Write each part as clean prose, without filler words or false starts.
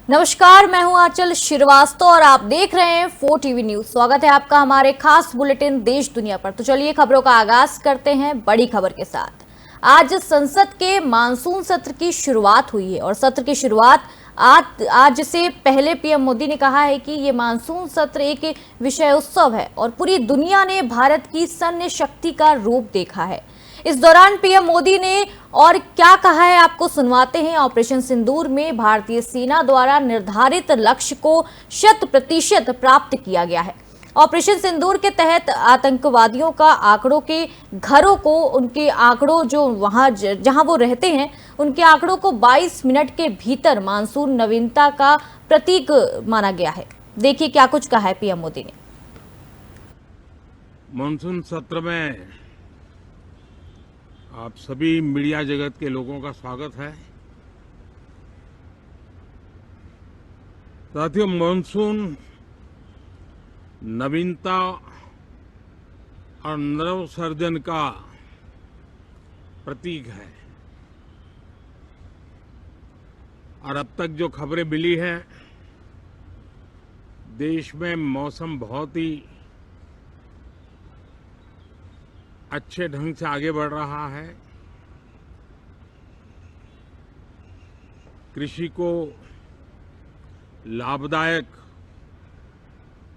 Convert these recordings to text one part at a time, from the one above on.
नमस्कार, मैं हूं आंचल श्रीवास्तव और आप देख रहे हैं 4 टीवी न्यूज। स्वागत है आपका हमारे खास बुलेटिन देश दुनिया पर। तो चलिए खबरों का आगाज करते हैं बड़ी खबर के साथ। आज संसद के मानसून सत्र की शुरुआत हुई है और सत्र की शुरुआत आज से पहले पीएम मोदी ने कहा है कि ये मानसून सत्र एक विषय उत्सव है और पूरी दुनिया ने भारत की सैन्य शक्ति का रूप देखा है। इस दौरान पीएम मोदी ने और क्या कहा है आपको सुनवाते हैं। ऑपरेशन सिंदूर में भारतीय सेना द्वारा निर्धारित लक्ष्य को 100% प्राप्त किया गया है। ऑपरेशन सिंदूर के तहत आतंकवादियों का आंकड़ों के घरों को उनके आंकड़ों जो वहां जहां वो रहते हैं उनके आंकड़ों को 22 मिनट के भीतर मानसून नवीनता का प्रतीक माना गया है। देखिए क्या कुछ कहा है पीएम मोदी ने। मानसून सत्र में आप सभी मीडिया जगत के लोगों का स्वागत है। साथियों, मानसून नवीनता और नवसर्जन का प्रतीक है और अब तक जो खबरें मिली हैं, देश में मौसम बहुत ही अच्छे ढंग से आगे बढ़ रहा है। कृषि को लाभदायक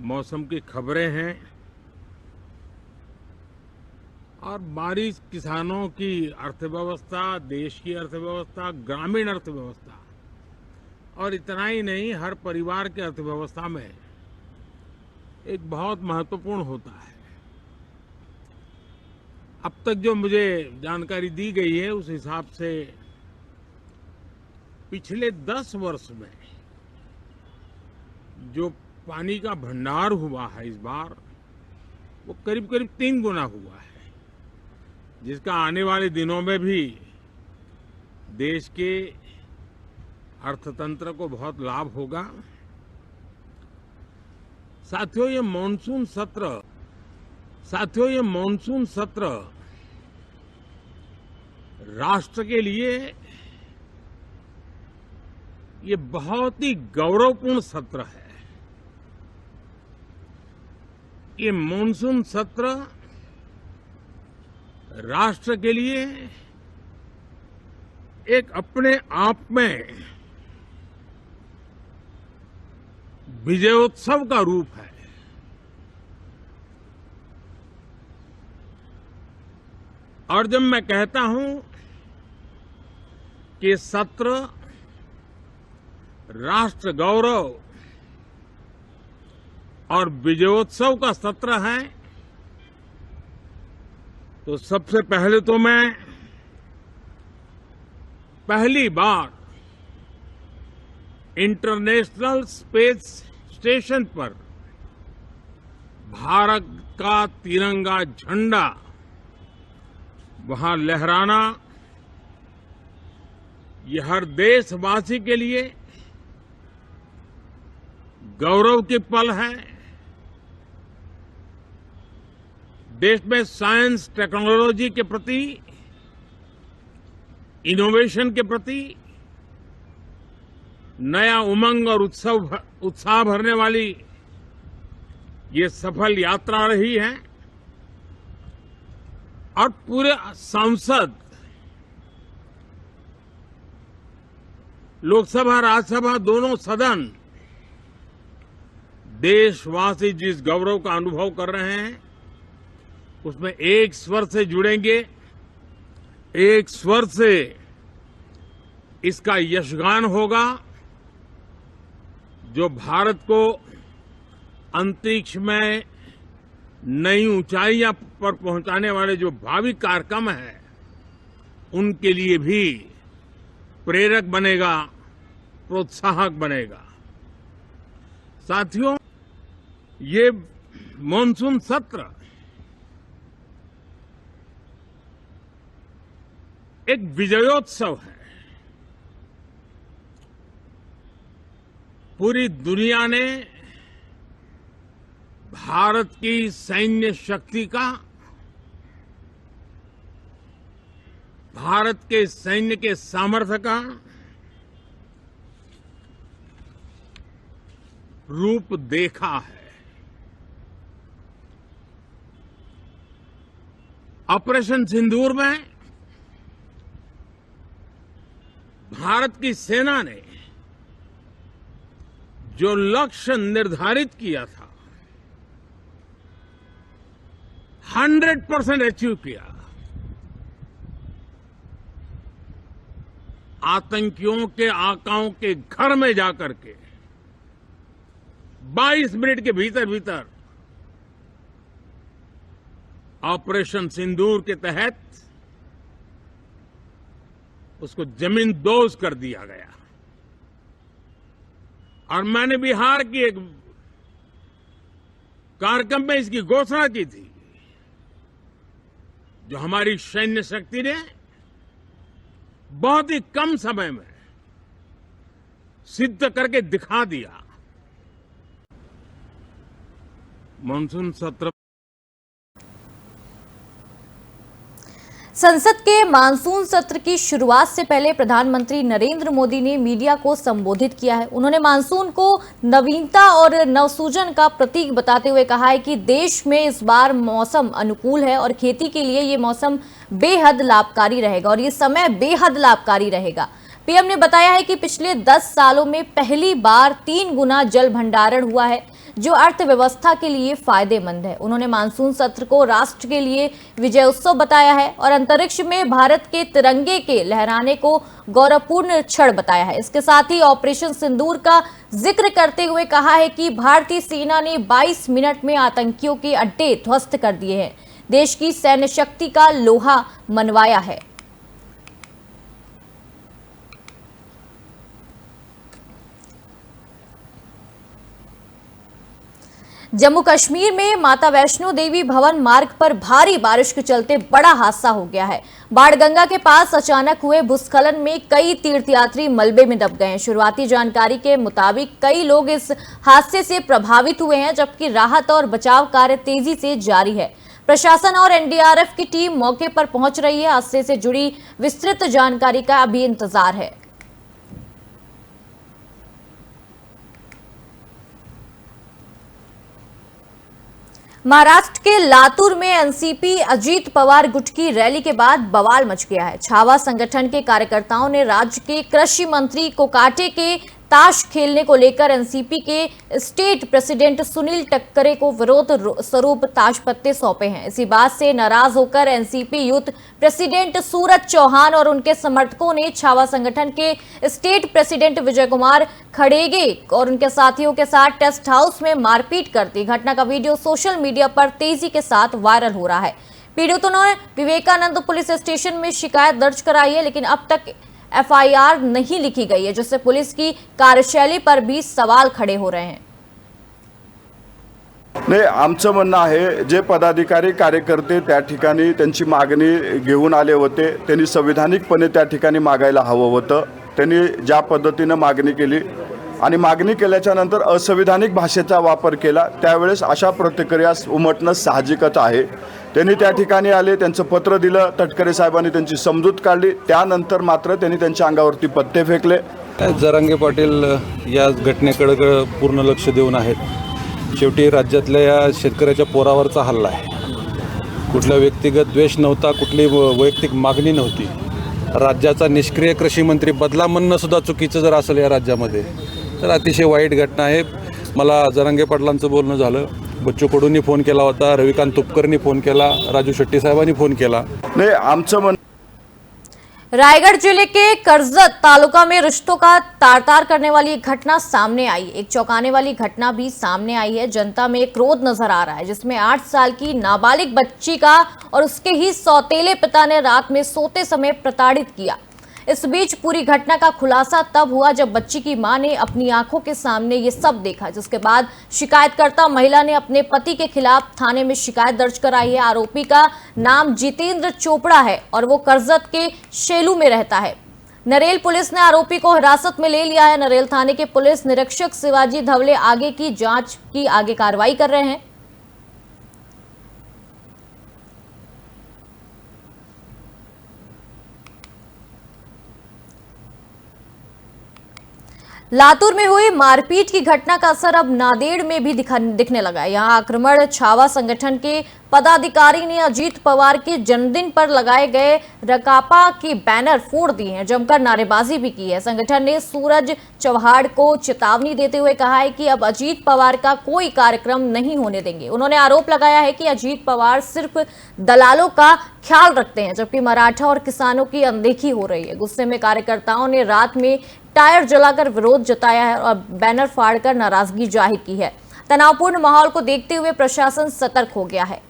मौसम की खबरें हैं और बारिश किसानों की अर्थव्यवस्था, देश की अर्थव्यवस्था, ग्रामीण अर्थव्यवस्था और इतना ही नहीं, हर परिवार की अर्थव्यवस्था में एक बहुत महत्वपूर्ण होता है। अब तक जो मुझे जानकारी दी गई है उस हिसाब से पिछले 10 वर्ष में जो पानी का भंडार हुआ है इस बार, वो करीब करीब 3 गुना हुआ है, जिसका आने वाले दिनों में भी देश के अर्थतंत्र को बहुत लाभ होगा। साथियों, ये मानसून सत्र राष्ट्र के लिए ये बहुत ही गौरवपूर्ण सत्र है। ये मानसून सत्र राष्ट्र के लिए एक अपने आप में विजयोत्सव का रूप है। और जब मैं कहता हूं कि सत्र राष्ट्र गौरव और विजयोत्सव का सत्र है, तो सबसे पहले तो मैं पहली बार इंटरनेशनल स्पेस स्टेशन पर भारत का तिरंगा झंडा वहां लहराना, ये हर देशवासी के लिए गौरव की पल है। देश में साइंस टेक्नोलॉजी के प्रति, इनोवेशन के प्रति नया उमंग और उत्साह भरने वाली ये सफल यात्रा रही है और पूरे संसद, लोकसभा राज्यसभा दोनों सदन देशवासी जिस गौरव का अनुभव कर रहे हैं उसमें एक स्वर से जुड़ेंगे, एक स्वर से इसका यशगान होगा, जो भारत को अंतरिक्ष में नई ऊंचाइयां पर पहुंचाने वाले जो भावी कार्यक्रम हैं उनके लिए भी प्रेरक बनेगा, प्रोत्साहक बनेगा। साथियों, ये मानसून सत्र एक विजयोत्सव है। पूरी दुनिया ने भारत की सैन्य शक्ति का, भारत के सैन्य के सामर्थ्य का रूप देखा है। ऑपरेशन सिंदूर में भारत की सेना ने जो लक्ष्य निर्धारित किया था 100% अचीव किया। आतंकियों के आकाओं के घर में जाकर के 22 मिनट के भीतर भीतर ऑपरेशन सिंदूर के तहत उसको जमींदोज कर दिया गया। और मैंने बिहार की एक कार्यक्रम में इसकी घोषणा की थी, जो हमारी सैन्य शक्ति ने बहुत ही कम समय में सिद्ध करके दिखा दिया। मानसून सत्र संसद के मानसून सत्र की शुरुआत से पहले प्रधानमंत्री नरेंद्र मोदी ने मीडिया को संबोधित किया है। उन्होंने मानसून को नवीनता और नवसूजन का प्रतीक बताते हुए कहा है कि देश में इस बार मौसम अनुकूल है और खेती के लिए ये मौसम बेहद लाभकारी रहेगा और ये समय बेहद लाभकारी रहेगा। पीएम ने बताया है कि पिछले 10 सालों में पहली बार 3 गुना जल भंडारण हुआ है, जो अर्थव्यवस्था के लिए फायदेमंद है। उन्होंने मानसून सत्र को राष्ट्र के लिए विजय उत्सव बताया है और अंतरिक्ष में भारत के तिरंगे के लहराने को गौरवपूर्ण क्षण बताया है। इसके साथ ही ऑपरेशन सिंदूर का जिक्र करते हुए कहा है कि भारतीय सेना ने 22 मिनट में आतंकियों के अड्डे ध्वस्त कर दिए हैं, देश की सैन्य शक्ति का लोहा मनवाया है। जम्मू कश्मीर में माता वैष्णो देवी भवन मार्ग पर भारी बारिश के चलते बड़ा हादसा हो गया है। बाणगंगा के पास अचानक हुए भूस्खलन में कई तीर्थयात्री मलबे में दब गए हैं। शुरुआती जानकारी के मुताबिक कई लोग इस हादसे से प्रभावित हुए हैं, जबकि राहत और बचाव कार्य तेजी से जारी है। प्रशासन और एनडीआरएफ की टीम मौके पर पहुंच रही है। हादसे से जुड़ी विस्तृत जानकारी का अभी इंतजार है। महाराष्ट्र के लातूर में एनसीपी अजीत पवार गुट की रैली के बाद बवाल मच गया है। छावा संगठन के कार्यकर्ताओं ने राज्य के कृषि मंत्री कोकाटे के ताश खेलने को लेकर एनसीपी के स्टेट प्रेसिडेंट सुनील टक्करे को विरोध स्वरूप ताश पत्ते सौंपे हैं। इसी बात से नाराज होकर एनसीपी यूथ प्रेसिडेंट सूरज चौहान और उनके समर्थकों ने छावा संगठन के स्टेट प्रेसिडेंट विजय कुमार खड़ेगे और उनके साथियों के साथ टेस्ट हाउस में मारपीट कर दी। घटना का वीडियो सोशल मीडिया पर तेजी के साथ वायरल हो रहा है। पीड़ितों ने विवेकानंद पुलिस स्टेशन में शिकायत दर्ज कराई है, लेकिन अब तक एफआईआर नहीं लिखी गई है, जिससे पुलिस की कार्यशैली पर भी सवाल खड़े हो रहे हैं। नाही, आमचं म्हणणं आहे जे पदाधिकारी कार्यकर्ते त्या ठिकाणी त्यांची मागणी घेऊन आले होते, त्यांनी संविधानिकपणे त्या ठिकाणी मागायला हवं होतं। त्यांनी ज्या पद्धतीने मागणी केली आणि मागणी केल्याच्या नंतर असंविधानिक भाषेचा वापर केला, त्यावेळेस अशा प्रतिक्रिया उमटणं साहजिकच आहे। त्यांनी त्या ठिकाणी आले, त्यांचं पत्र दिलं, तटकरे साहेबांनी त्यांची समजूत काढली, त्यानंतर मात्र त्यांनी त्यांच्या अंगावरती पत्ते फेकले। जरांगे पाटील या घटनेकडे पूर्ण लक्ष देऊन आहेत। शेवटी राज्यातल्या या शेतकऱ्याच्या पोरावरचा हल्ला आहे। कुठला व्यक्तिगत द्वेष नव्हता, कुठली वैयक्तिक मागणी नव्हती। राज्याचा निष्क्रिय कृषी मंत्री बदला म्हणणं सुद्धा चुकीचं जर असेल या राज्यामध्ये तर अतिशय वाईट घटना आहे। मला जरांगे पाटलांचं बोलणं झालं, बच्चू कडूंनी फोन केला होता, रविकांत तुपकरनी फोन केला, राजू शेट्टी साहेबांनी फोन केला। नाही, आमचं रायगढ़ जिले के करजत तालुका में रिश्तों का तार-तार करने वाली एक घटना सामने आई। एक चौंकाने वाली घटना भी सामने आई है। जनता में क्रोध नजर आ रहा है, जिसमें 8 साल की नाबालिग बच्ची का और उसके ही सौतेले पिता ने रात में सोते समय प्रताड़ित किया। इस बीच पूरी घटना का खुलासा तब हुआ जब बच्ची की मां ने अपनी आंखों के सामने ये सब देखा, जिसके बाद शिकायतकर्ता महिला ने अपने पति के खिलाफ थाने में शिकायत दर्ज कराई है। आरोपी का नाम जितेंद्र चोपड़ा है और वो करजत के शेलू में रहता है। नरेल पुलिस ने आरोपी को हिरासत में ले लिया है। नरेल थाने के पुलिस निरीक्षक शिवाजी धवले आगे की जांच की आगे कार्रवाई कर रहे हैं। लातूर में हुई मारपीट की घटना का असर अब नांदेड़ में भी दिखने लगा है। यहां आक्रमण छावा संगठन के पदाधिकारी ने अजीत पवार के जन्मदिन पर लगाए गए रकापा के बैनर फोड़ दिए हैं, जमकर नारेबाजी भी की है। संगठन ने सूरज चौहाड़ को चेतावनी देते हुए कहा है कि अब अजीत पवार का कोई कार्यक्रम नहीं होने देंगे। उन्होंने आरोप लगाया है कि अजीत पवार सिर्फ दलालों का ख्याल रखते हैं, जबकि मराठा और किसानों की अनदेखी हो रही है। गुस्से में कार्यकर्ताओं ने रात में टायर जलाकर विरोध जताया है और बैनर फाड़कर नाराजगी जाहिर की है। तनावपूर्ण माहौल को देखते हुए प्रशासन सतर्क हो गया है।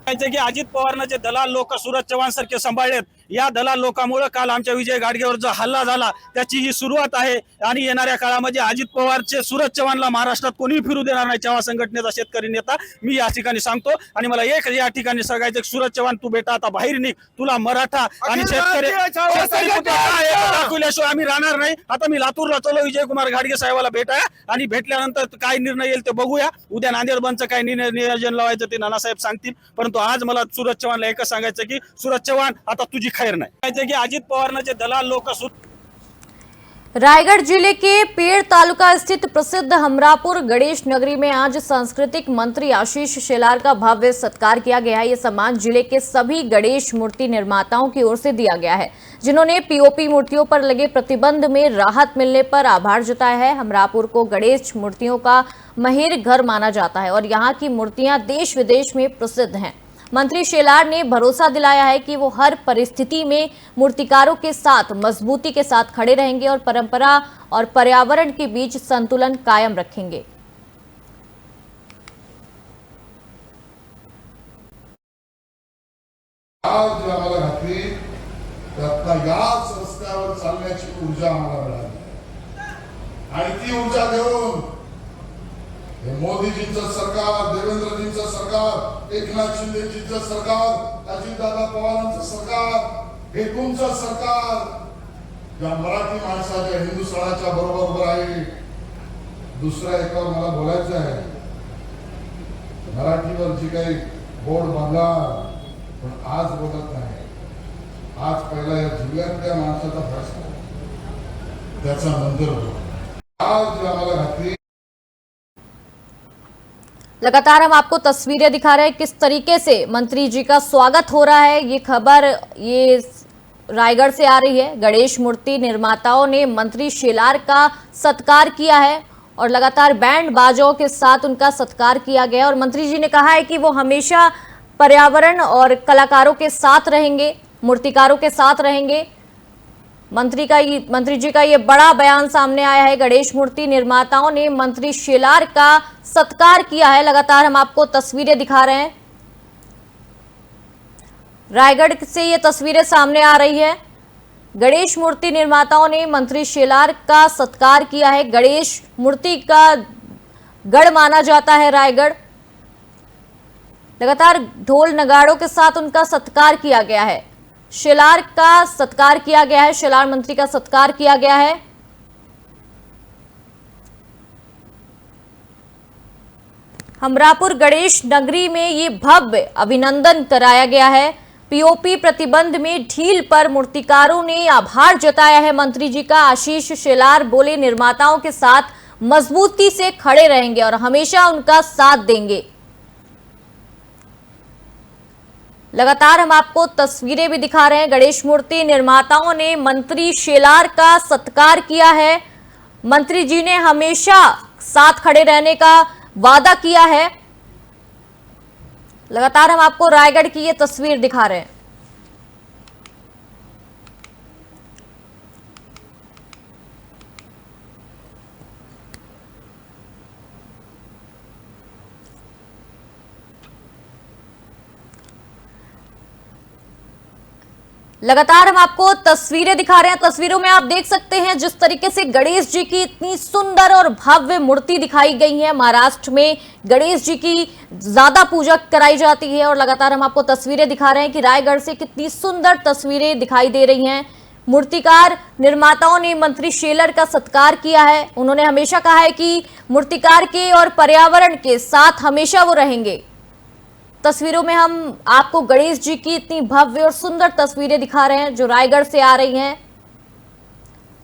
की अजित पवारनं जे दलाल लोक सूरज चव्हाण सारखे सांभाळलेत, या दलाल लोकांमुळे काल आमच्या विजय घाडगेवर जो हल्ला झाला त्याची ही सुरुवात आहे आणि येणाऱ्या काळामध्ये अजित पवारचे सूरज चव्हाणला महाराष्ट्रात कोणी फिरू देणार नाही। चव्हाण संघटनेचा शेतकरी नेता मी या ठिकाणी सांगतो आणि मला एक या ठिकाणी सांगायचं, सूरज चव्हाण तू बेटा आता बाहेर निघ, तुला मराठा आणि शेतकरी दाखवल्याशिवाय आम्ही राहणार नाही। आता मी लातूरला चलो विजयकुमार घाडगे साहेबाला भेटाया आणि भेटल्यानंतर काय निर्णय येईल ते बघूया। उद्या नांदेड बंदचं काय नियोजन लावायचं ते नानासाहेब सांगतील, परंतु आज मला सूरज चव्हाणला एकच सांगायचं की सूरज चव्हाण आता तुझी खैर नहीं। कि अजित पवार ने दलाल लोग का रायगढ़ जिले के पेड़ तालुका स्थित प्रसिद्ध हमरापुर गणेश नगरी में आज सांस्कृतिक मंत्री आशीष शेलार का भव्य सत्कार किया गया है। यह सम्मान जिले के सभी गणेश मूर्ति निर्माताओं की ओर से दिया गया है, जिन्होंने पीओपी मूर्तियों पर लगे प्रतिबंध में राहत मिलने पर आभार जताया है। हमरापुर को गणेश मूर्तियों का माहिर घर माना जाता है और यहाँ की मूर्तियां देश विदेश में प्रसिद्ध हैं। मंत्री शेलार ने भरोसा दिलाया है कि वो हर परिस्थिति में मूर्तिकारों के साथ मजबूती के साथ खड़े रहेंगे और परंपरा और पर्यावरण के बीच संतुलन कायम रखेंगे। आज आम्हाला घातली त्यातला याच रस्त्यावर चालण्याची ऊर्जा आम्हाला मिळाली आणि ती ऊर्जा देऊन मोदीजींचं सरकार, देवेंद्रजींचं सरकार, एकनाथ शिंदेजींचं सरकार, अजितदादा पवारांचं सरकार, हे तुमचं सरकार या मराठी माणसाच्या हिंदुस्थानाच्या बरोबर उभं आहे। दुसऱ्या एकावर मला बोलायचं आहे, मराठीवर जी काही बोर्ड बांधला पण आज बोलत नाही। आज पहिला या जिल्ह्यातल्या माणसाचा फैसला त्याचा नंतर आज आम्हाला घातली। लगातार हम आपको तस्वीरें दिखा रहे हैं किस तरीके से मंत्री जी का स्वागत हो रहा है। ये खबर ये रायगढ़ से आ रही है। गणेश मूर्ति निर्माताओं ने मंत्री शेलार का सत्कार किया है और लगातार बैंड बाजों के साथ उनका सत्कार किया गया और मंत्री जी ने कहा है कि वो हमेशा पर्यावरण और कलाकारों के साथ रहेंगे, मूर्तिकारों के साथ रहेंगे। मंत्री जी का ये बड़ा बयान सामने आया है। गणेश मूर्ति निर्माताओं ने मंत्री शेलार का सत्कार किया है। लगातार हम आपको तस्वीरें दिखा रहे हैं। रायगढ़ से ये तस्वीरें सामने आ रही है। गणेश मूर्ति निर्माताओं ने मंत्री शेलार का सत्कार किया है। गणेश मूर्ति का गढ़ माना जाता है रायगढ़। लगातार ढोल नगाड़ों के साथ उनका सत्कार किया गया है। शेलार का सत्कार किया गया है, शेलार मंत्री का सत्कार किया गया है। हमरापुर गणेश नगरी में ये भव्य अभिनंदन कराया गया है। पीओपी प्रतिबंध में ढील पर मूर्तिकारों ने आभार जताया है मंत्री जी का। आशीष शेलार बोले निर्माताओं के साथ मजबूती से खड़े रहेंगे और हमेशा उनका साथ देंगे। लगातार हम आपको तस्वीरें भी दिखा रहे हैं। गणेश मूर्ति निर्माताओं ने मंत्री शेलार का सत्कार किया है। मंत्री जी ने हमेशा साथ खड़े रहने का वादा किया है। लगातार हम आपको रायगढ़ की ये तस्वीर दिखा रहे हैं। लगातार हम आपको तस्वीरें दिखा रहे हैं। तस्वीरों में आप देख सकते हैं जिस तरीके से गणेश जी की इतनी सुंदर और भव्य मूर्ति दिखाई गई है। महाराष्ट्र में गणेश जी की ज्यादा पूजा कराई जाती है और लगातार हम आपको तस्वीरें दिखा रहे हैं कि रायगढ़ से कितनी सुंदर तस्वीरें दिखाई दे रही हैं। मूर्तिकार निर्माताओं ने मंत्री शेलार का सत्कार किया है। उन्होंने हमेशा कहा है कि मूर्तिकार के और पर्यावरण के साथ हमेशा वो रहेंगे। तस्वीरों में हम आपको गणेश जी की इतनी भव्य और सुंदर तस्वीरें दिखा रहे हैं जो रायगढ़ से आ रही हैं।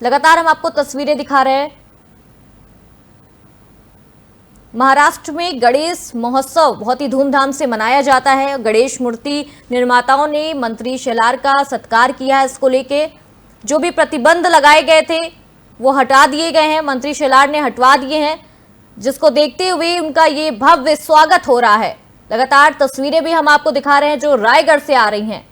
लगातार हम आपको तस्वीरें दिखा रहे हैं। महाराष्ट्र में गणेश महोत्सव बहुत ही धूमधाम से मनाया जाता है। गणेश मूर्ति निर्माताओं ने मंत्री शेलार का सत्कार किया है। इसको लेके जो भी प्रतिबंध लगाए गए थे वो हटा दिए गए हैं, मंत्री शेलार ने हटवा दिए हैं, जिसको देखते हुए उनका ये भव्य स्वागत हो रहा है। लगातार तस्वीरें भी हम आपको दिखा रहे हैं जो रायगढ़ से आ रही हैं।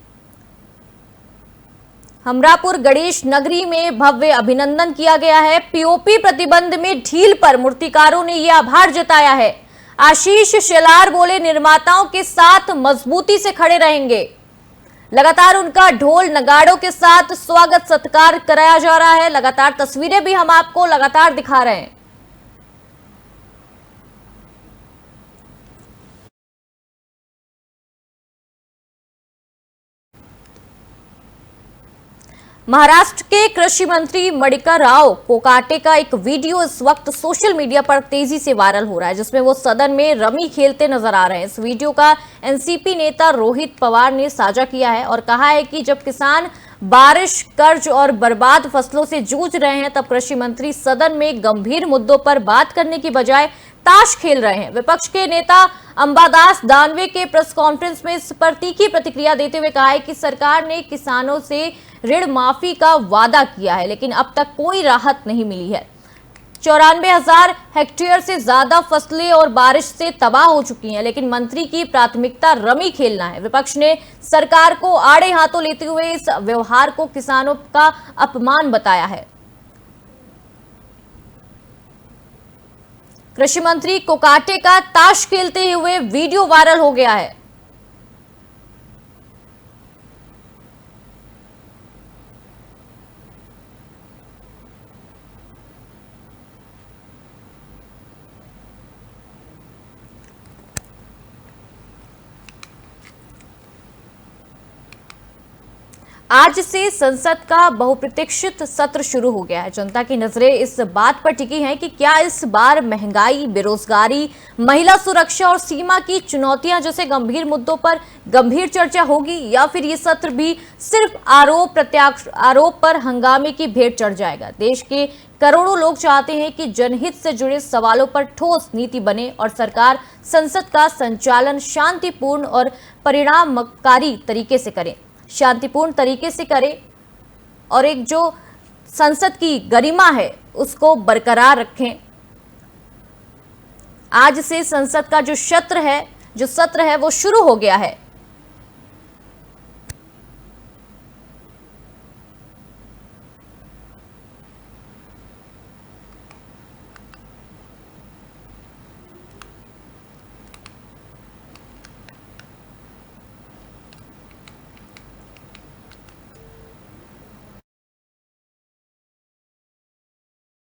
हमरापुर गणेश नगरी में भव्य अभिनंदन किया गया है। पीओपी प्रतिबंध में ढील पर मूर्तिकारों ने यह आभार जताया है। आशीष शेलार बोले, निर्माताओं के साथ मजबूती से खड़े रहेंगे। लगातार उनका ढोल नगाड़ों के साथ स्वागत सत्कार कराया जा रहा है। लगातार तस्वीरें भी हम आपको लगातार दिखा रहे हैं। महाराष्ट्र के कृषि मंत्री मणिकर राव कोकाटे का एक वीडियो इस वक्त सोशल मीडिया पर तेजी से वायरल हो रहा है, जिसमें वो सदन में रमी खेलते नजर आ रहे हैं। इस वीडियो का एनसीपी नेता रोहित पवार ने साझा किया है और कहा है कि जब किसान बारिश, कर्ज और बर्बाद फसलों से जूझ रहे हैं, तब कृषि मंत्री सदन में गंभीर मुद्दों पर बात करने की बजाय ताश खेल रहे हैं। विपक्ष के नेता अंबादास दानवे के प्रेस कॉन्फ्रेंस में इस पर तीखी प्रतिक्रिया देते हुए कहा है कि सरकार ने किसानों से ऋण माफी का वादा किया है, लेकिन अब तक कोई राहत नहीं मिली है। 94,000 हेक्टेयर से ज्यादा फसलें और बारिश से तबाह हो चुकी हैं, लेकिन मंत्री की प्राथमिकता रमी खेलना है। विपक्ष ने सरकार को आड़े हाथों लेते हुए इस व्यवहार को किसानों का अपमान बताया है। कृषि मंत्री कोकाटे का ताश खेलते हुए वीडियो वायरल हो गया है। आज से संसद का बहुप्रतीक्षित सत्र शुरू हो गया है। जनता की नजरें इस बात पर टिकी हैं कि क्या इस बार महंगाई, बेरोजगारी, महिला सुरक्षा और सीमा की चुनौतियां जैसे गंभीर मुद्दों पर गंभीर चर्चा होगी, या फिर ये सत्र भी सिर्फ आरोप पर हंगामे की भेंट चढ़ जाएगा। देश के करोड़ों लोग चाहते हैं कि जनहित से जुड़े सवालों पर ठोस नीति बने और सरकार संसद का संचालन शांतिपूर्ण और परिणामकारी तरीके से करे, शांतिपूर्ण तरीके से करे और एक जो संसद की गरिमा है उसको बरकरार रखें। आज से संसद का जो सत्र है वो शुरू हो गया है।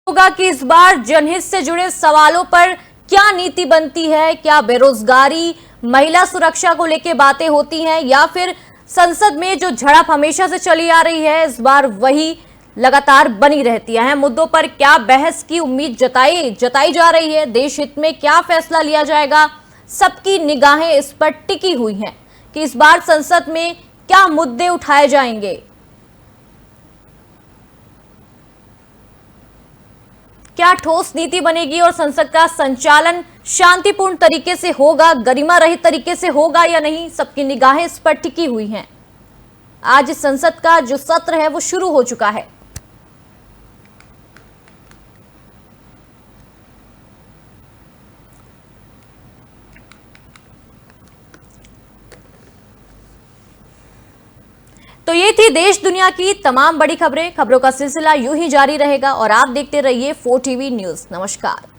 होगा कि इस बार जनहित से जुड़े सवालों पर क्या नीति बनती है, क्या बेरोजगारी, महिला सुरक्षा को लेकर बातें होती हैं, या फिर संसद में जो झड़प हमेशा से चली आ रही है इस बार वही लगातार बनी रहती है। मुद्दों पर क्या बहस की उम्मीद जताई जा रही है, देश हित में क्या फैसला लिया जाएगा, सबकी निगाहें इस पर टिकी हुई हैं कि इस बार संसद में क्या मुद्दे उठाए जाएंगे, क्या ठोस नीति बनेगी और संसद का संचालन शांतिपूर्ण तरीके से होगा, गरिमा रहित तरीके से होगा या नहीं, सबकी निगाहें इस पर टिकी हुई हैं। आज संसद का जो सत्र है वो शुरू हो चुका है। तो ये थी देश दुनिया की तमाम बड़ी खबरों का सिलसिला यूं ही जारी रहेगा और आप देखते रहिए 4 TV न्यूज। नमस्कार।